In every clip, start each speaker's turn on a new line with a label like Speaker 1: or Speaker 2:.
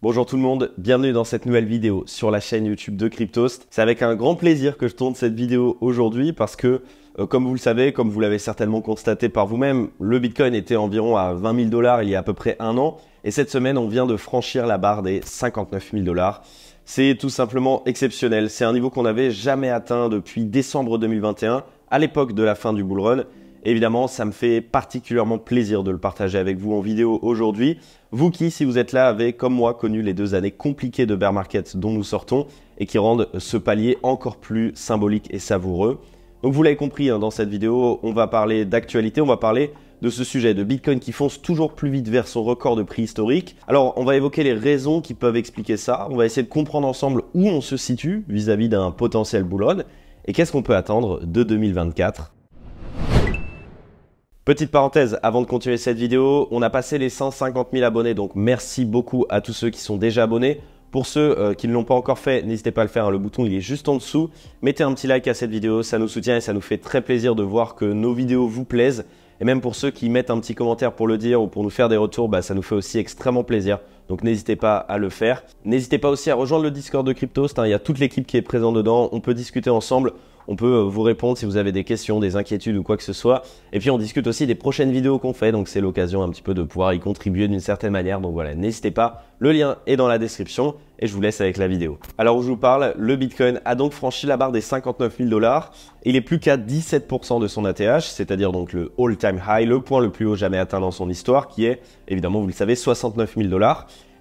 Speaker 1: Bonjour tout le monde, bienvenue dans cette nouvelle vidéo sur la chaîne YouTube de Cryptost. C'est avec un grand plaisir que je tourne cette vidéo aujourd'hui parce que, comme vous le savez, comme vous l'avez certainement constaté par vous-même, le Bitcoin était environ à 20 000 $ il y a à peu près un an. Et cette semaine, on vient de franchir la barre des 59 000 $. C'est tout simplement exceptionnel. C'est un niveau qu'on n'avait jamais atteint depuis décembre 2021, à l'époque de la fin du bull run. Évidemment, ça me fait particulièrement plaisir de le partager avec vous en vidéo aujourd'hui. Vous qui, si vous êtes là, avez, comme moi, connu les 2 années compliquées de bear market dont nous sortons et qui rendent ce palier encore plus symbolique et savoureux. Donc vous l'avez compris, dans cette vidéo, on va parler d'actualité, on va parler de ce sujet de Bitcoin qui fonce toujours plus vite vers son record de prix historique. Alors, on va évoquer les raisons qui peuvent expliquer ça. On va essayer de comprendre ensemble où on se situe vis-à-vis d'un potentiel bull run et qu'est-ce qu'on peut attendre de 2024. Petite parenthèse, avant de continuer cette vidéo, on a passé les 150 000 abonnés, donc merci beaucoup à tous ceux qui sont déjà abonnés. Pour ceux qui ne l'ont pas encore fait, n'hésitez pas à le faire, le bouton il est juste en dessous. Mettez un petit like à cette vidéo, ça nous soutient et ça nous fait très plaisir de voir que nos vidéos vous plaisent. Et même pour ceux qui mettent un petit commentaire pour le dire ou pour nous faire des retours, ça nous fait aussi extrêmement plaisir. Donc n'hésitez pas à le faire. N'hésitez pas aussi à rejoindre le Discord de Cryptost, il y a toute l'équipe qui est présente dedans, on peut discuter ensemble. On peut vous répondre si vous avez des questions, des inquiétudes ou quoi que ce soit. Et puis on discute aussi des prochaines vidéos qu'on fait, donc c'est l'occasion un petit peu de pouvoir y contribuer d'une certaine manière. Donc voilà, n'hésitez pas, le lien est dans la description et je vous laisse avec la vidéo. Alors où je vous parle, le Bitcoin a donc franchi la barre des 59 000 $. Il est plus qu'à 17% de son ATH, c'est-à-dire donc le all-time high, le point le plus haut jamais atteint dans son histoire, qui est, évidemment, vous le savez, 69 000 $.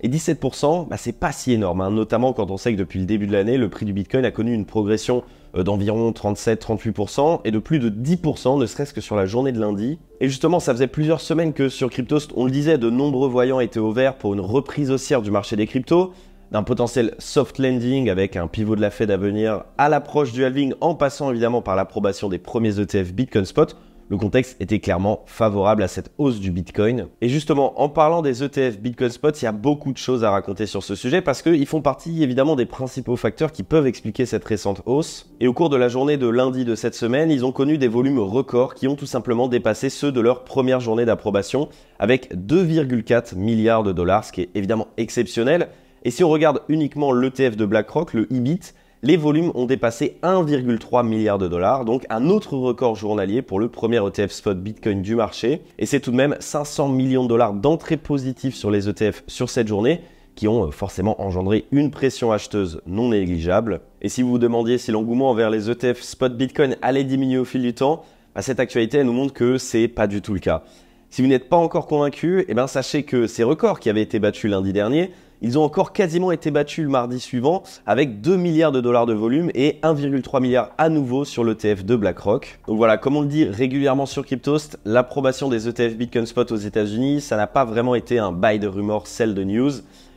Speaker 1: Et 17%, c'est pas si énorme, notamment quand on sait que depuis le début de l'année, le prix du Bitcoin a connu une progression d'environ 37-38% et de plus de 10%, ne serait-ce que sur la journée de lundi. Et justement, ça faisait plusieurs semaines que sur Cryptost, on le disait, de nombreux voyants étaient au vert pour une reprise haussière du marché des cryptos, d'un potentiel soft landing avec un pivot de la Fed à venir à l'approche du halving en passant évidemment par l'approbation des premiers ETF Bitcoin Spot. Le contexte était clairement favorable à cette hausse du Bitcoin. Et justement, en parlant des ETF Bitcoin Spot, il y a beaucoup de choses à raconter sur ce sujet parce qu'ils font partie évidemment des principaux facteurs qui peuvent expliquer cette récente hausse. Et au cours de la journée de lundi de cette semaine, ils ont connu des volumes records qui ont tout simplement dépassé ceux de leur première journée d'approbation avec 2,4 milliards de $, ce qui est évidemment exceptionnel. Et si on regarde uniquement l'ETF de BlackRock, le IBIT, les volumes ont dépassé 1,3 milliard de $, donc un autre record journalier pour le premier ETF spot Bitcoin du marché. Et c'est tout de même 500 millions de $ d'entrées positives sur les ETF sur cette journée qui ont forcément engendré une pression acheteuse non négligeable. Et si vous vous demandiez si l'engouement vers les ETF spot Bitcoin allait diminuer au fil du temps, cette actualité elle nous montre que c'est pas du tout le cas. Si vous n'êtes pas encore convaincu, sachez que ces records qui avaient été battus lundi dernier, ils ont encore quasiment été battus le mardi suivant avec 2 milliards de $ de volume et 1,3 milliard à nouveau sur l'ETF de BlackRock. Donc voilà, comme on le dit régulièrement sur Cryptost, l'approbation des ETF Bitcoin Spot aux États-Unis, ça n'a pas vraiment été un buy de rumors, sell de news.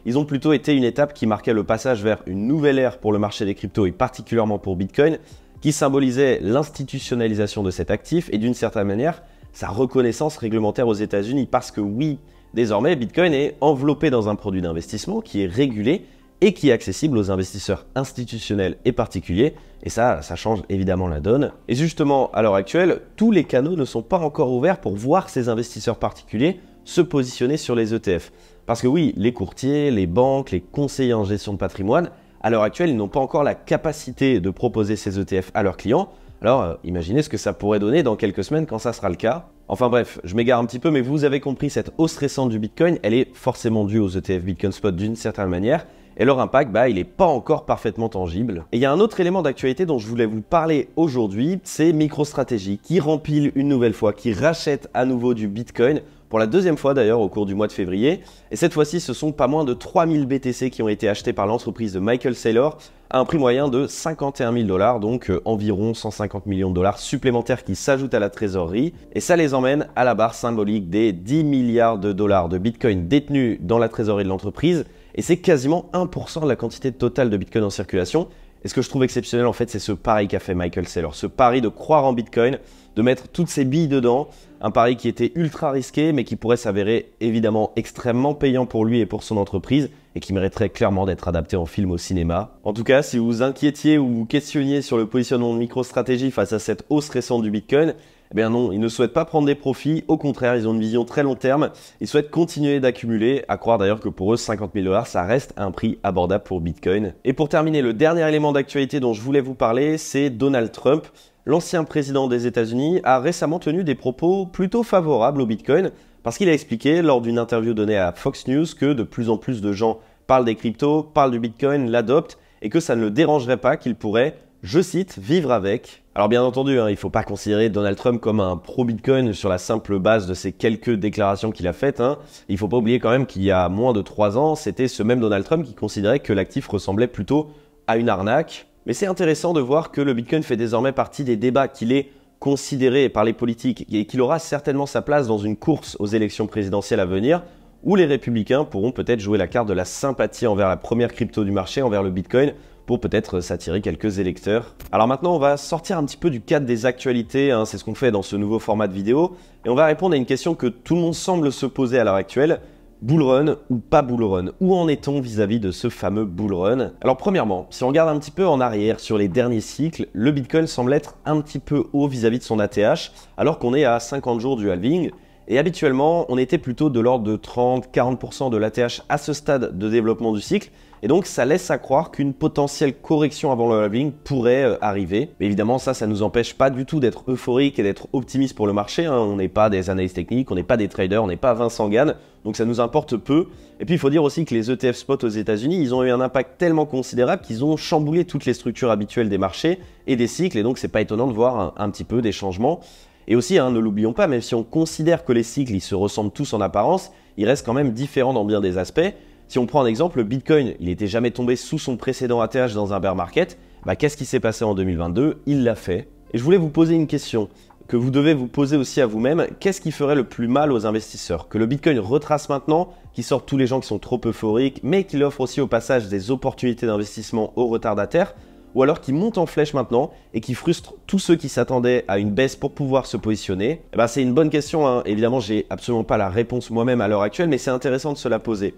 Speaker 1: Ils ont plutôt été une étape qui marquait le passage vers une nouvelle ère pour le marché des cryptos et particulièrement pour Bitcoin, qui symbolisait l'institutionnalisation de cet actif et d'une certaine manière sa reconnaissance réglementaire aux États-Unis parce que oui, désormais, Bitcoin est enveloppé dans un produit d'investissement qui est régulé et qui est accessible aux investisseurs institutionnels et particuliers. Et ça change évidemment la donne. Et justement, à l'heure actuelle, tous les canaux ne sont pas encore ouverts pour voir ces investisseurs particuliers se positionner sur les ETF. Parce que oui, les courtiers, les banques, les conseillers en gestion de patrimoine, à l'heure actuelle, ils n'ont pas encore la capacité de proposer ces ETF à leurs clients. Alors, imaginez ce que ça pourrait donner dans quelques semaines quand ça sera le cas. Enfin bref, je m'égare un petit peu, mais vous avez compris, cette hausse récente du Bitcoin, elle est forcément due aux ETF Bitcoin Spot d'une certaine manière, et leur impact, il n'est pas encore parfaitement tangible. Et il y a un autre élément d'actualité dont je voulais vous parler aujourd'hui, c'est MicroStrategy, qui rempile une nouvelle fois, qui rachète à nouveau du Bitcoin, pour la deuxième fois d'ailleurs au cours du mois de février. Et cette fois-ci, ce sont pas moins de 3000 BTC qui ont été achetés par l'entreprise de Michael Saylor à un prix moyen de 51 000 $, donc environ 150 millions de $ supplémentaires qui s'ajoutent à la trésorerie. Et ça les emmène à la barre symbolique des 10 milliards de $ de Bitcoin détenus dans la trésorerie de l'entreprise. Et c'est quasiment 1% de la quantité totale de Bitcoin en circulation. Et ce que je trouve exceptionnel en fait, c'est ce pari qu'a fait Michael Saylor, ce pari de croire en Bitcoin, de mettre toutes ses billes dedans, un pari qui était ultra risqué mais qui pourrait s'avérer évidemment extrêmement payant pour lui et pour son entreprise et qui mériterait clairement d'être adapté en film au cinéma. En tout cas, si vous vous inquiétiez ou vous questionniez sur le positionnement de MicroStrategy face à cette hausse récente du Bitcoin, Eh bien non, ils ne souhaitent pas prendre des profits, au contraire, ils ont une vision très long terme, ils souhaitent continuer d'accumuler, à croire d'ailleurs que pour eux, 50 000 $, ça reste un prix abordable pour Bitcoin. Et pour terminer, le dernier élément d'actualité dont je voulais vous parler, c'est Donald Trump. L'ancien président des États-Unis a récemment tenu des propos plutôt favorables au Bitcoin, parce qu'il a expliqué lors d'une interview donnée à Fox News que de plus en plus de gens parlent des cryptos, parlent du Bitcoin, l'adoptent, et que ça ne le dérangerait pas qu'il pourrait, je cite, vivre avec. Alors bien entendu, il ne faut pas considérer Donald Trump comme un pro-Bitcoin sur la simple base de ces quelques déclarations qu'il a faites. Il ne faut pas oublier quand même qu'il y a moins de 3 ans, c'était ce même Donald Trump qui considérait que l'actif ressemblait plutôt à une arnaque. Mais c'est intéressant de voir que le Bitcoin fait désormais partie des débats, qu'il est considéré par les politiques et qu'il aura certainement sa place dans une course aux élections présidentielles à venir, où les républicains pourront peut-être jouer la carte de la sympathie envers la première crypto du marché, envers le Bitcoin, pour peut-être s'attirer quelques électeurs. Alors maintenant, on va sortir un petit peu du cadre des actualités, c'est ce qu'on fait dans ce nouveau format de vidéo, et on va répondre à une question que tout le monde semble se poser à l'heure actuelle. Bull run ou pas bull run? Où en est-on vis-à-vis de ce fameux bull run? Alors premièrement, si on regarde un petit peu en arrière sur les derniers cycles, le Bitcoin semble être un petit peu haut vis-à-vis de son ATH, alors qu'on est à 50 jours du halving. Et habituellement, on était plutôt de l'ordre de 30-40% de l'ATH à ce stade de développement du cycle. Et donc, ça laisse à croire qu'une potentielle correction avant le halving pourrait arriver. Mais évidemment, ça ne nous empêche pas du tout d'être euphorique et d'être optimiste pour le marché. On n'est pas des analystes techniques, on n'est pas des traders, on n'est pas Vincent Gann. Donc, ça nous importe peu. Et puis, il faut dire aussi que les ETF spot aux États-Unis, ils ont eu un impact tellement considérable qu'ils ont chamboulé toutes les structures habituelles des marchés et des cycles. Et donc, c'est pas étonnant de voir un petit peu des changements. Et aussi, ne l'oublions pas, même si on considère que les cycles ils se ressemblent tous en apparence, ils restent quand même différents dans bien des aspects. Si on prend un exemple, le Bitcoin, il n'était jamais tombé sous son précédent ATH dans un bear market. Qu'est-ce qui s'est passé en 2022? Il l'a fait. Et je voulais vous poser une question que vous devez vous poser aussi à vous-même. Qu'est-ce qui ferait le plus mal aux investisseurs? Que le Bitcoin retrace maintenant, qu'il sorte tous les gens qui sont trop euphoriques, mais qu'il offre aussi au passage des opportunités d'investissement aux retardataires, ou alors qui monte en flèche maintenant et qui frustre tous ceux qui s'attendaient à une baisse pour pouvoir se positionner? C'est une bonne question. Évidemment, j'ai absolument pas la réponse moi-même à l'heure actuelle, mais c'est intéressant de se la poser.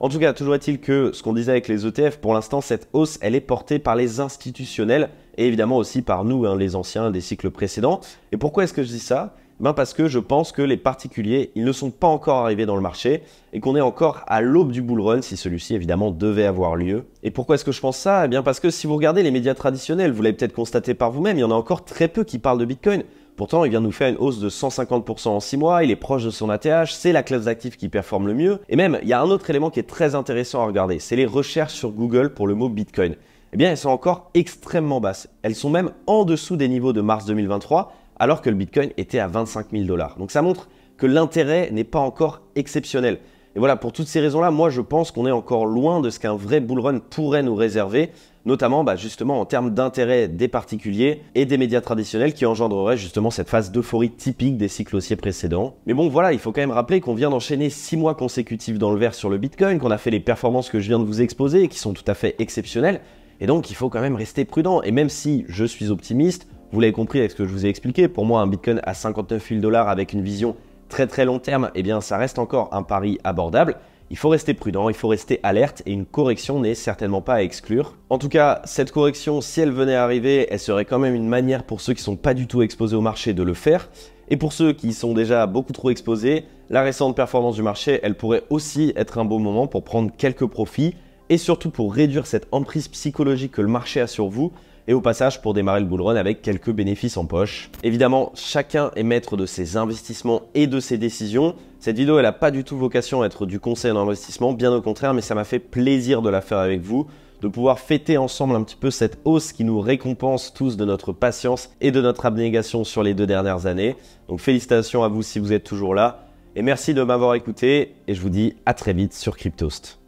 Speaker 1: En tout cas, toujours est-il que ce qu'on disait avec les ETF, pour l'instant, cette hausse, elle est portée par les institutionnels et évidemment aussi par nous, les anciens des cycles précédents. Et pourquoi est-ce que je dis ça? Parce que je pense que les particuliers, ils ne sont pas encore arrivés dans le marché et qu'on est encore à l'aube du bull run si celui-ci évidemment devait avoir lieu. Et pourquoi est-ce que je pense ça? Parce que si vous regardez les médias traditionnels, vous l'avez peut-être constaté par vous-même, il y en a encore très peu qui parlent de Bitcoin. Pourtant, il vient de nous faire une hausse de 150% en 6 mois, il est proche de son ATH, c'est la classe d'actifs qui performe le mieux. Et même, il y a un autre élément qui est très intéressant à regarder, c'est les recherches sur Google pour le mot Bitcoin. Elles sont encore extrêmement basses. Elles sont même en dessous des niveaux de mars 2023, alors que le Bitcoin était à 25 000 $. Donc ça montre que l'intérêt n'est pas encore exceptionnel. Et voilà, pour toutes ces raisons-là, moi je pense qu'on est encore loin de ce qu'un vrai bull run pourrait nous réserver, notamment justement en termes d'intérêt des particuliers et des médias traditionnels qui engendreraient justement cette phase d'euphorie typique des cycles haussiers précédents. Mais bon voilà, il faut quand même rappeler qu'on vient d'enchaîner 6 mois consécutifs dans le vert sur le Bitcoin, qu'on a fait les performances que je viens de vous exposer et qui sont tout à fait exceptionnelles. Et donc il faut quand même rester prudent. Et même si je suis optimiste, vous l'avez compris avec ce que je vous ai expliqué, pour moi un Bitcoin à 59 000 $ avec une vision très long terme, ça reste encore un pari abordable. Il faut rester prudent, il faut rester alerte et une correction n'est certainement pas à exclure. En tout cas, cette correction, si elle venait à arriver, elle serait quand même une manière pour ceux qui ne sont pas du tout exposés au marché de le faire. Et pour ceux qui sont déjà beaucoup trop exposés, la récente performance du marché, elle pourrait aussi être un bon moment pour prendre quelques profits et surtout pour réduire cette emprise psychologique que le marché a sur vous et au passage pour démarrer le bull run avec quelques bénéfices en poche. Évidemment, chacun est maître de ses investissements et de ses décisions. Cette vidéo, elle n'a pas du tout vocation à être du conseil en investissement, bien au contraire, mais ça m'a fait plaisir de la faire avec vous, de pouvoir fêter ensemble un petit peu cette hausse qui nous récompense tous de notre patience et de notre abnégation sur les 2 dernières années. Donc félicitations à vous si vous êtes toujours là et merci de m'avoir écouté et je vous dis à très vite sur Cryptost.